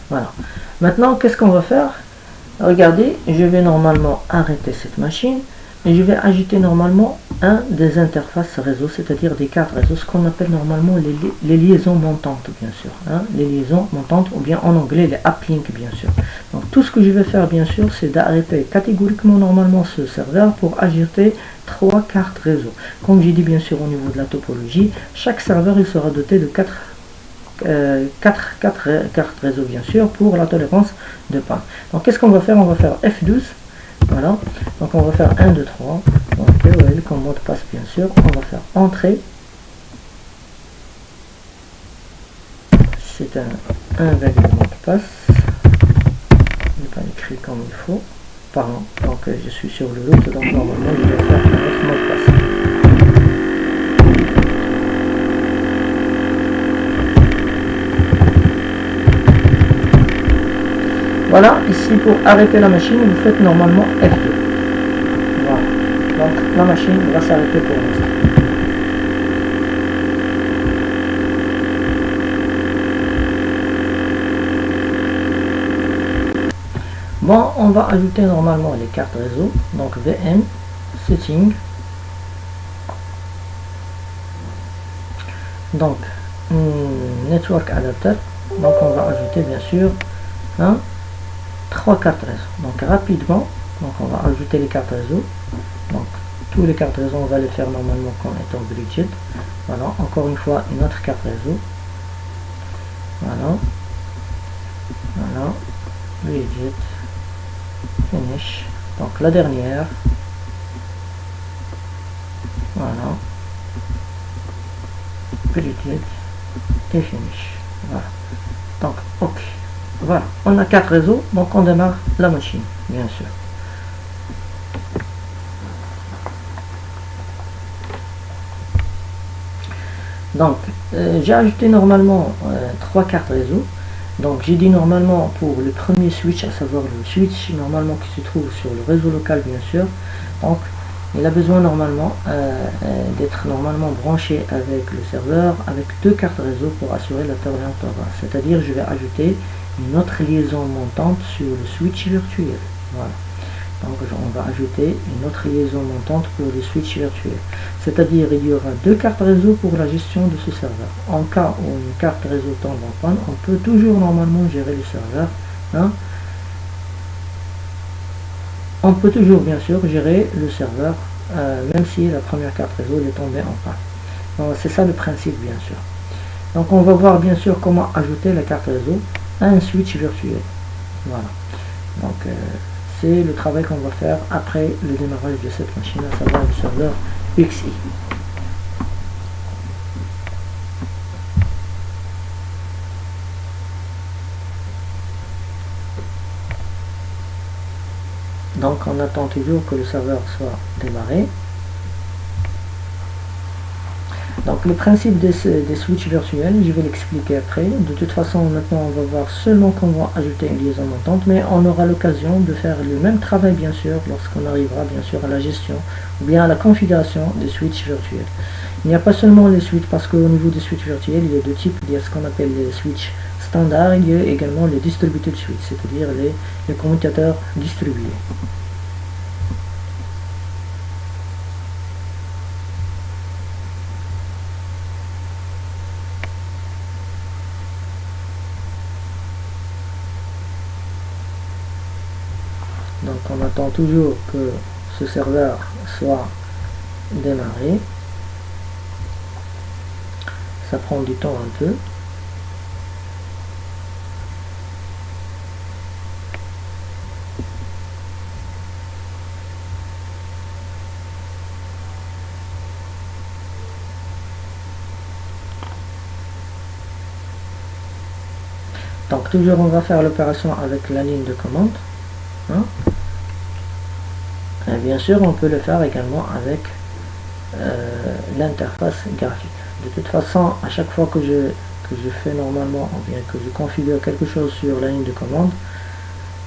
Voilà. Maintenant qu'est-ce qu'on va faire? Regardez, je vais normalement arrêter cette machine et je vais ajouter normalement des interfaces réseau, c'est-à-dire des cartes réseau, ce qu'on appelle normalement les liaisons montantes, bien sûr. Les liaisons montantes, ou bien en anglais les uplinks, bien sûr. Donc tout ce que je vais faire, bien sûr, c'est d'arrêter catégoriquement normalement ce serveur pour ajouter 3 cartes réseau. Comme j'ai dit, bien sûr, au niveau de la topologie, chaque serveur il sera doté de 4 cartes réseau, bien sûr, pour la tolérance de panne. Donc qu'est-ce qu'on va faire? On va faire F12. Voilà. Donc on va faire 1, 2, 3. Donc POL comme mot de passe, bien sûr. On va faire entrée. C'est un valide mot de passe. Je n'ai pas écrit comme il faut. Pardon. Donc je suis sur le route. Donc normalement je vais faire un autre mot de passe. Voilà, ici pour arrêter la machine, vous faites normalement F2. Voilà, donc la machine va s'arrêter pour l'instant. Bon, on va ajouter normalement les cartes réseau, donc VM, Setting, donc Network Adapter, donc on va ajouter bien sûr 3 cartes réseau. Donc rapidement, donc on va ajouter les cartes réseau. Donc tous les cartes réseau, on va les faire normalement comme étant bridged. Voilà, encore une fois une autre carte réseau. Voilà, bridged, finish. Donc la dernière. Voilà, bridged et finish. Voilà. Donc ok. Voilà, on a 4 réseaux, donc on démarre la machine, bien sûr. Donc, j'ai ajouté normalement 3 cartes réseau. Donc, j'ai dit normalement pour le premier switch, à savoir le switch normalement qui se trouve sur le réseau local, bien sûr. Donc, il a besoin normalement d'être normalement branché avec le serveur, avec 2 cartes réseau pour assurer la tolérance. C'est-à-dire, je vais ajouter une autre liaison montante sur le switch virtuel. Voilà. Donc on va ajouter une autre liaison montante pour le switch virtuel. C'est-à-dire il y aura 2 cartes réseau pour la gestion de ce serveur. En cas où une carte réseau tombe en panne, on peut toujours normalement gérer le serveur. On peut toujours bien sûr gérer le serveur même si la première carte réseau est tombée en panne. Donc c'est ça le principe, bien sûr. Donc on va voir bien sûr comment ajouter la carte réseau à un switch virtuel. Voilà. Donc c'est le travail qu'on va faire après le démarrage de cette machine, à savoir le serveur XI. Donc on attend toujours que le serveur soit démarré. Donc le principe des switches virtuels, je vais l'expliquer après. De toute façon, maintenant on va voir seulement comment ajouter une liaison montante, mais on aura l'occasion de faire le même travail bien sûr lorsqu'on arrivera bien sûr à la gestion ou bien à la configuration des switches virtuels. Il n'y a pas seulement les switches, parce qu'au niveau des switches virtuels, il y a deux types. Il y a ce qu'on appelle les switches standards, il y a également les distributed switches, c'est-à-dire les commutateurs distribués. Donc on attend toujours que ce serveur soit démarré. ça prend du temps un peu. Donc toujours on va faire l'opération avec la ligne de commande. Hein. Et bien sûr on peut le faire également avec l'interface graphique. De toute façon, à chaque fois que je fais normalement, ou bien que je configure quelque chose sur la ligne de commande,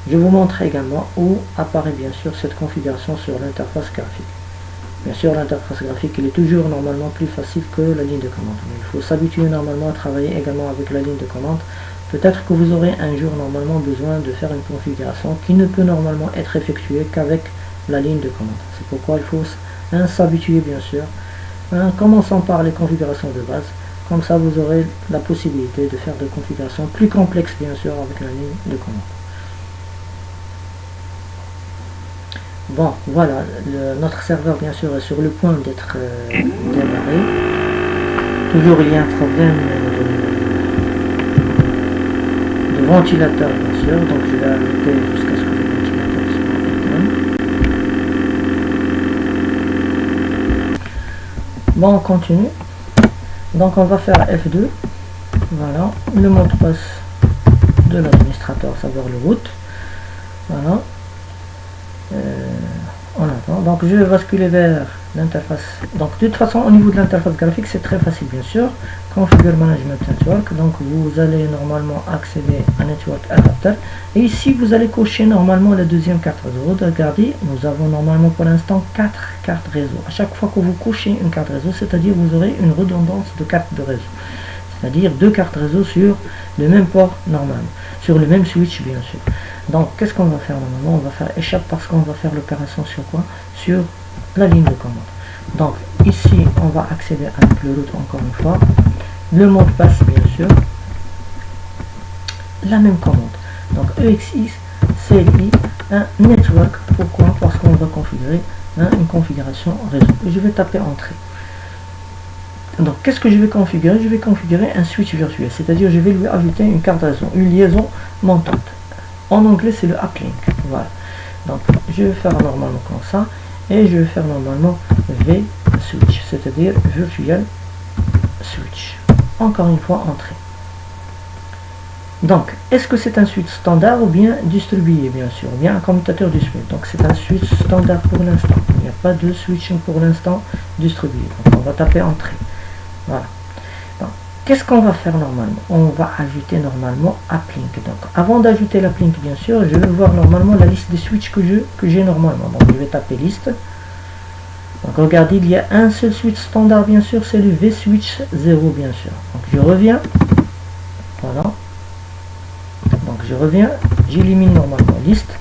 je vous montre également où apparaît bien sûr cette configuration sur l'interface graphique. Bien sûr, l'interface graphique il est toujours normalement plus facile que la ligne de commande. Mais il faut s'habituer normalement à travailler également avec la ligne de commande. Peut-être que vous aurez un jour normalement besoin de faire une configuration qui ne peut normalement être effectuée qu'avec la ligne de commande. C'est pourquoi il faut s'habituer bien sûr. Commençons par les configurations de base. Comme ça, vous aurez la possibilité de faire des configurations plus complexes bien sûr avec la ligne de commande. Bon, voilà, notre serveur bien sûr est sur le point d'être démarré. Toujours il y a un problème de ventilateur bien sûr, donc je vais arrêter jusqu'à ce que le ventilateur soit éteint. Bon, on continue. Donc on va faire F2. Voilà, le mot de passe de l'administrateur, savoir le root. Voilà. On attend. Donc je vais basculer vers l'interface. Donc de toute façon au niveau de l'interface graphique c'est très facile bien sûr. Configure Management Network. Donc vous allez normalement accéder à Network Adapter. Et ici vous allez cocher normalement la deuxième carte réseau. Regardez, nous avons normalement pour l'instant 4 cartes réseau. À chaque fois que vous cochez une carte réseau, c'est-à-dire vous aurez une redondance de cartes de réseau. C'est-à-dire 2 cartes réseau sur le même port normal, sur le même switch bien sûr. Donc qu'est-ce qu'on va faire normalement? On va faire échappe parce qu'on va faire l'opération sur quoi? Sur la ligne de commande. Donc ici on va accéder avec le root encore une fois. Le mot de passe bien sûr. La même commande. Donc EXI, CLI, un network. Pourquoi? Parce qu'on va configurer une configuration réseau. Et je vais taper entrée. Donc qu'est-ce que je vais configurer? Je vais configurer un switch virtuel, c'est-à-dire je vais lui ajouter une carte réseau, une liaison montante. En anglais c'est le uplink. Voilà. Donc je vais faire normalement comme ça et je vais faire normalement V switch, c'est-à-dire virtual switch. Encore une fois entrée. Donc est-ce que c'est un switch standard ou bien distribué bien sûr, ou bien un commutateur du switch? Donc c'est un switch standard pour l'instant. Il n'y a pas de switching pour l'instant distribué. Donc on va taper entrée. Voilà. Qu'est-ce qu'on va faire normalement? On va ajouter normalement uplink. Donc avant d'ajouter l'uplink bien sûr, je vais voir normalement la liste des switches que j'ai normalement. Donc je vais taper liste. Donc regardez, il y a un seul switch standard bien sûr, c'est le V switch 0 bien sûr. Donc je reviens. Voilà. Donc je reviens, j'élimine normalement liste.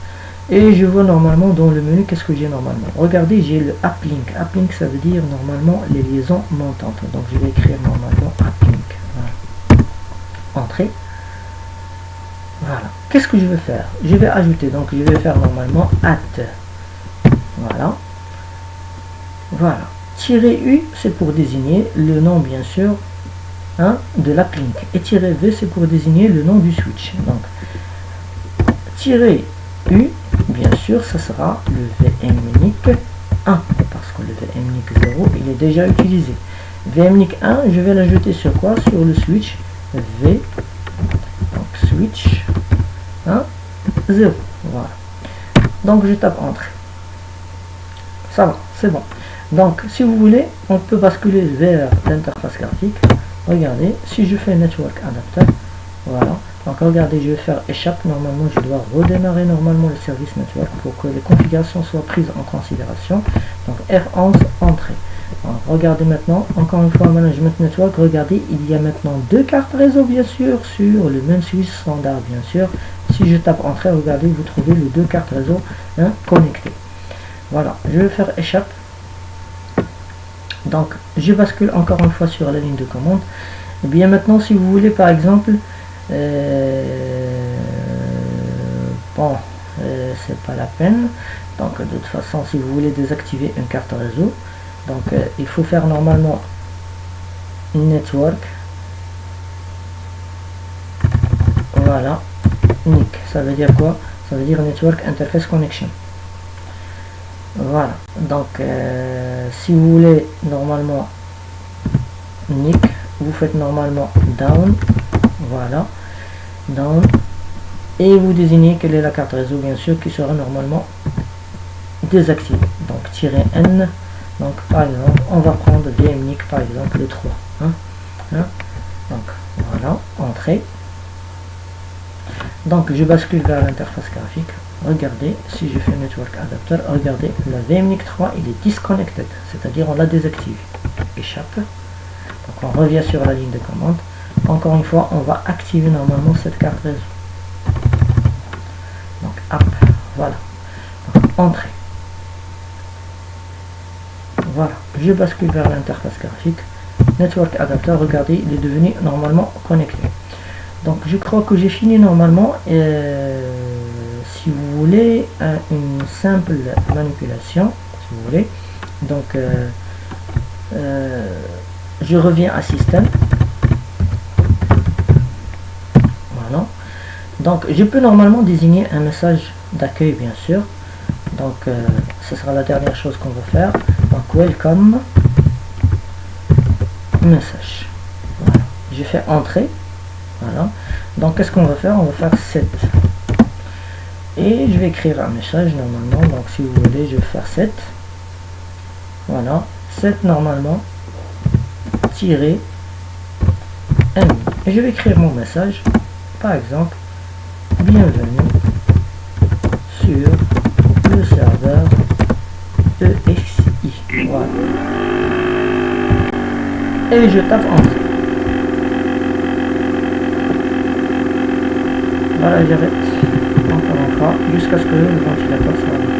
Et je vois normalement dans le menu qu'est-ce que j'ai normalement. Regardez, j'ai le uplink. Uplink ça veut dire normalement les liaisons montantes. Donc je vais écrire normalement uplink. Voilà. Entrée. Voilà. Qu'est-ce que je vais faire? Je vais ajouter. Donc je vais faire normalement at. Voilà. Voilà. -U c'est pour désigner le nom bien sûr de l'uplink. Et -V c'est pour désigner le nom du switch. Donc -U bien sûr, ça sera le VMNIC 1, parce que le VMNIC 0, il est déjà utilisé. VMNIC 1, je vais l'ajouter sur quoi? Sur le switch V, donc switch 0, voilà. Donc je tape entrée. Ça va, c'est bon. Donc si vous voulez, on peut basculer vers l'interface graphique. Regardez, si je fais Network Adapter, voilà. Donc regardez, je vais faire échappe. Normalement, je dois redémarrer normalement le service network pour que les configurations soient prises en considération. Donc R11, entrée. Donc, regardez maintenant, encore une fois, Management Network. Regardez, il y a maintenant 2 cartes réseau, bien sûr, sur le même switch standard, bien sûr. Si je tape entrée, regardez, vous trouvez les 2 cartes réseau connectées. Voilà, je vais faire échappe. Donc, je bascule encore une fois sur la ligne de commande. Et bien maintenant, si vous voulez, par exemple, bon, c'est pas la peine. Donc de toute façon, si vous voulez désactiver une carte réseau, donc il faut faire normalement network Voilà, NIC, ça veut dire quoi? Ça veut dire Network Interface Connection. Voilà, donc si vous voulez normalement NIC, vous faites normalement down, voilà, down, et vous désignez quelle est la carte réseau, bien sûr, qui sera normalement désactivée. Donc -N, donc par exemple, on va prendre VMNIC par exemple le 3. Donc voilà, entrée. Donc je bascule vers l'interface graphique. Regardez, si je fais Network Adapter, regardez, la VMNIC 3 il est disconnected, c'est-à-dire on l'a désactivé. Échappe. Donc on revient sur la ligne de commande. Encore une fois, on va activer normalement cette carte réseau. Donc app, voilà. Donc, entrée. Voilà, je bascule vers l'interface graphique. Network Adapter, regardez, il est devenu normalement connecté. Donc je crois que j'ai fini normalement. Si vous voulez une simple manipulation, si vous voulez, donc je reviens à système. Voilà. Donc je peux normalement désigner un message d'accueil, bien sûr. Donc ce sera la dernière chose qu'on va faire. Donc welcome message. Voilà. Je fais entrer. Voilà. Donc qu'est-ce qu'on va faire? On va faire set. Et je vais écrire un message normalement. Donc si vous voulez, je vais faire set. Voilà. Set normalement. Tirer M. Et je vais écrire mon message. Par exemple, bienvenue sur le serveur EXI. Voilà. Et je tape entrée. Voilà, j'arrête encore une fois jusqu'à ce que le ventilateur s'arrête.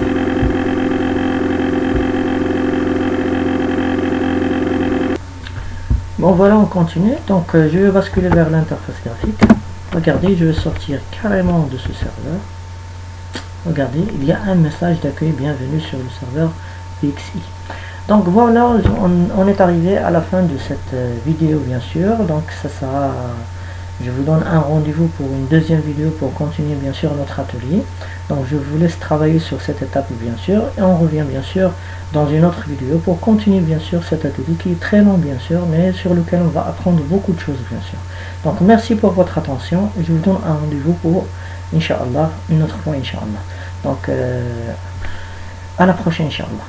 Bon voilà, on continue. Donc je vais basculer vers l'interface graphique. Regardez, je vais sortir carrément de ce serveur. Regardez, il y a un message d'accueil, bienvenue sur le serveur EXI. Donc voilà, on est arrivé à la fin de cette vidéo, bien sûr. Donc ça sera, je vous donne un rendez-vous pour une deuxième vidéo pour continuer bien sûr notre atelier. Donc je vous laisse travailler sur cette étape bien sûr, et on revient bien sûr dans une autre vidéo pour continuer bien sûr cet atelier qui est très long bien sûr, mais sur lequel on va apprendre beaucoup de choses bien sûr. Donc merci pour votre attention, et je vous donne un rendez-vous pour Inch'Allah, une autre fois Inch'Allah. Donc à la prochaine Inch'Allah.